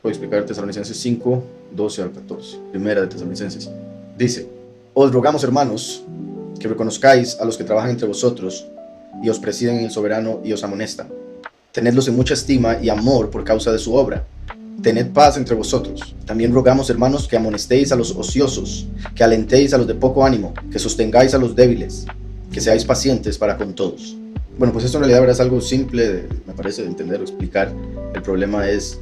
voy a explicar Tesalonicenses 5, 12 al 14. Primera de Tesalonicenses. Dice: os rogamos, hermanos, que reconozcáis a los que trabajan entre vosotros y os presiden en el soberano y os amonestan. Tenedlos en mucha estima y amor por causa de su obra. Tened paz entre vosotros. También rogamos, hermanos, que amonestéis a los ociosos, que alentéis a los de poco ánimo, que sostengáis a los débiles, que seáis pacientes para con todos. Bueno, pues esto en realidad es algo simple, me parece, de entender o explicar. El problema es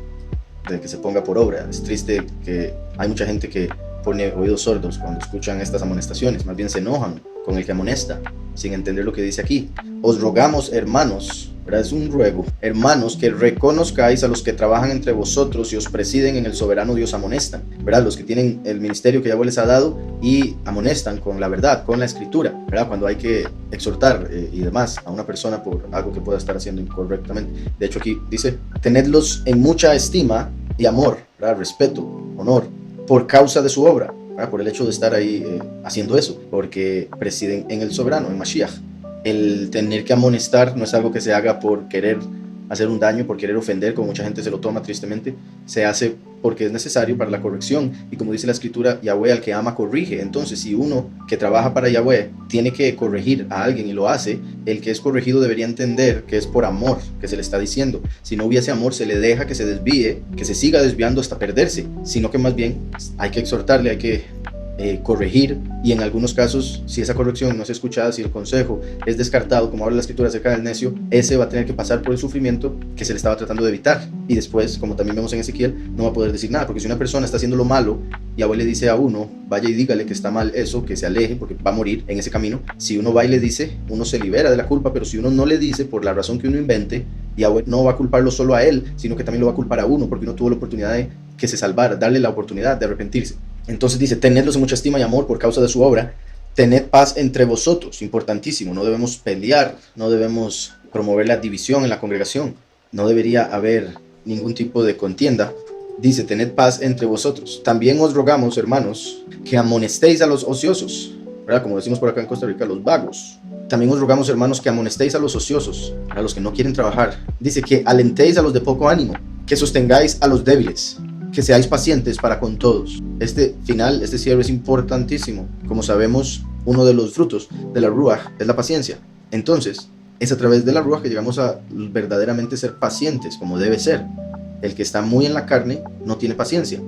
de que se ponga por obra. Es triste que hay mucha gente que pone oídos sordos cuando escuchan estas amonestaciones, más bien se enojan con el que amonesta, sin entender lo que dice aquí. Os rogamos, hermanos, ¿verdad? Es un ruego, hermanos, que reconozcáis a los que trabajan entre vosotros y os presiden en el soberano Dios amonestan, ¿verdad? Los que tienen el ministerio que Yahweh les ha dado y amonestan con la verdad, con la escritura, ¿verdad? Cuando hay que exhortar y demás a una persona por algo que pueda estar haciendo incorrectamente. De hecho aquí dice: tenedlos en mucha estima y amor, ¿verdad? Respeto, honor, por causa de su obra, ¿verdad? Por el hecho de estar ahí haciendo eso, porque presiden en el soberano, en Mashiach. El tener que amonestar no es algo que se haga por querer hacer un daño, por querer ofender, como mucha gente se lo toma tristemente. Se hace porque es necesario para la corrección, y como dice la escritura, Yahweh al que ama corrige. Entonces, si uno que trabaja para Yahweh tiene que corregir a alguien y lo hace, el que es corregido debería entender que es por amor que se le está diciendo. Si no hubiese amor, se le deja que se desvíe, que se siga desviando hasta perderse, sino que más bien hay que exhortarle, hay que corregir, y en algunos casos, si esa corrección no es escuchada, si el consejo es descartado, como habla la escritura acerca del necio, ese va a tener que pasar por el sufrimiento que se le estaba tratando de evitar, y después, como también vemos en Ezequiel, no va a poder decir nada, porque si una persona está haciendo lo malo, Yahweh le dice a uno: vaya y dígale que está mal eso, que se aleje, porque va a morir en ese camino. Si uno va y le dice, uno se libera de la culpa, pero si uno no le dice, por la razón que uno invente, Yahweh no va a culparlo solo a él, sino que también lo va a culpar a uno, porque uno tuvo la oportunidad de que se salvara, darle la oportunidad de arrepentirse. Entonces dice: tenedlos en mucha estima y amor por causa de su obra. Tened paz entre vosotros, importantísimo. No debemos pelear, no debemos promover la división en la congregación, no debería haber ningún tipo de contienda. Dice: tened paz entre vosotros. También os rogamos, hermanos, que amonestéis a los ociosos, ¿verdad? Como decimos por acá en Costa Rica, los vagos. También os rogamos, hermanos, que amonestéis a los ociosos, a los que no quieren trabajar. Dice: que alentéis a los de poco ánimo, que sostengáis a los débiles, que seáis pacientes para con todos. Este final, este cierre es importantísimo. Como sabemos, uno de los frutos de la Ruach es la paciencia. Entonces, es a través de la Ruach que llegamos a verdaderamente ser pacientes, como debe ser. El que está muy en la carne no tiene paciencia.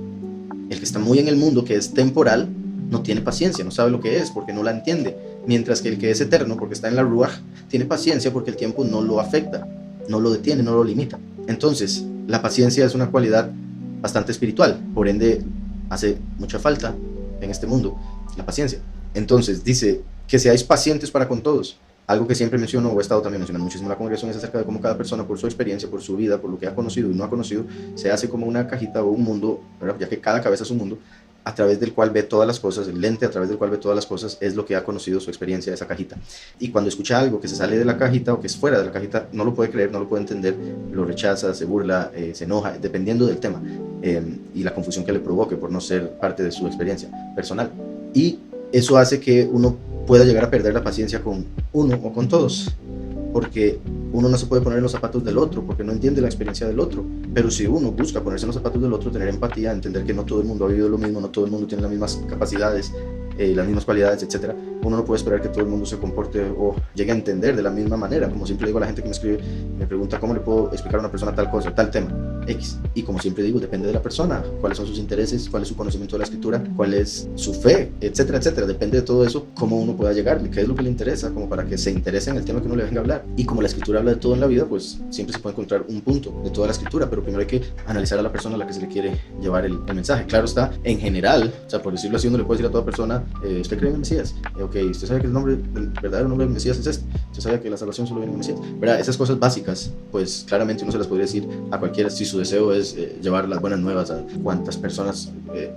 El que está muy en el mundo, que es temporal, no tiene paciencia, no sabe lo que es porque no la entiende. Mientras que el que es eterno, porque está en la Ruach, tiene paciencia porque el tiempo no lo afecta, no lo detiene, no lo limita. Entonces, la paciencia es una cualidad bastante espiritual, por ende hace mucha falta en este mundo la paciencia. Entonces dice: que seáis pacientes para con todos. Algo que siempre menciono, o he estado también mencionando muchísimo en la congregación, es acerca de cómo cada persona, por su experiencia, por su vida, por lo que ha conocido y no ha conocido, se hace como una cajita o un mundo, ¿verdad? Ya que cada cabeza es un mundo, a través del cual ve todas las cosas. El lente a través del cual ve todas las cosas es lo que ha conocido, su experiencia de esa cajita. Y cuando escucha algo que se sale de la cajita o que es fuera de la cajita, no lo puede creer, no lo puede entender, lo rechaza, se burla, se enoja, dependiendo del tema y la confusión que le provoque por no ser parte de su experiencia personal. Y eso hace que uno pueda llegar a perder la paciencia con uno o con todos, porque uno no se puede poner en los zapatos del otro, porque no entiende la experiencia del otro. Pero si uno busca ponerse en los zapatos del otro, tener empatía, entender que no todo el mundo ha vivido lo mismo, no todo el mundo tiene las mismas capacidades, las mismas cualidades, etc., uno no puede esperar que todo el mundo se comporte o llegue a entender de la misma manera. Como siempre digo a la gente que me escribe, me pregunta: ¿cómo le puedo explicar a una persona tal cosa, tal tema X? Y como siempre digo, depende de la persona, cuáles son sus intereses, cuál es su conocimiento de la escritura, cuál es su fe, etcétera, etcétera. Depende de todo eso, cómo uno pueda llegarle, qué es lo que le interesa, como para que se interese en el tema que uno le venga a hablar. Y como la escritura habla de todo en la vida, pues siempre se puede encontrar un punto de toda la escritura, pero primero hay que analizar a la persona a la que se le quiere llevar el mensaje. Claro está, en general, o sea, por decirlo así, uno le puede decir a toda persona: ¿usted cree en el Mesías? Ok, ¿usted sabe que el verdadero nombre del Mesías es este? ¿Usted sabe que la salvación solo viene en el Mesías? ¿Verdad? Esas cosas básicas, pues claramente uno se las podría decir a cualquiera si su deseo es llevar las buenas nuevas a cuantas personas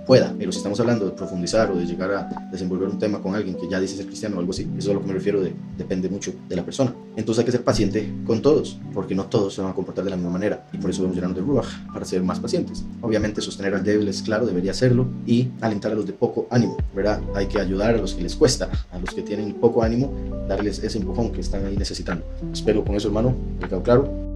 pueda. Pero si estamos hablando de profundizar o de llegar a desenvolver un tema con alguien que ya dice ser cristiano o algo así, eso es a lo que me refiero depende mucho de la persona. Entonces hay que ser paciente con todos, porque no todos se van a comportar de la misma manera, y por eso debemos llenarnos de Ruach, para ser más pacientes. Obviamente sostener al débil es claro, debería hacerlo, y alentar a los de poco ánimo, ¿verdad? Hay que ayudar a los que les cuesta, a los que tienen poco ánimo, darles ese empujón que están ahí necesitando. Espero con eso, hermano, me quedó claro.